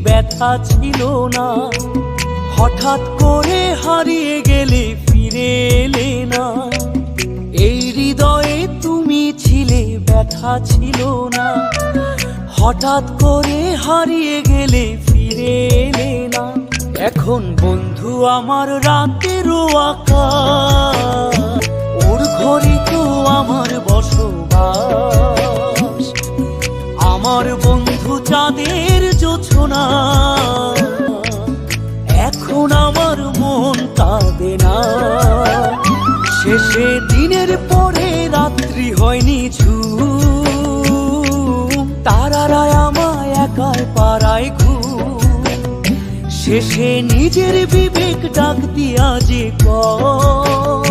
ব্যথা ছিল না। হঠাৎ করে হারিয়ে গেলে ফিরে এলে না। এই হৃদয়ে তুমি ছিলে ব্যথা ছিল না। হঠাৎ করে হারিয়ে গেলে ফিরে এলে না। এখন বন্ধু আমার রাতেরও আকাশ, ওর ঘরে তো আমার বসবাস। আমার বন্ধু চাঁদের জোছনা, এখন আমার মন কাঁদে না। শেষে দিনের পরে রাত্রি হয়নি ঝুম, তারারা আমায় একাই পাড়ায় ঘুম। শেষে নিজের বিবেক ডাক দিয়া যে কয়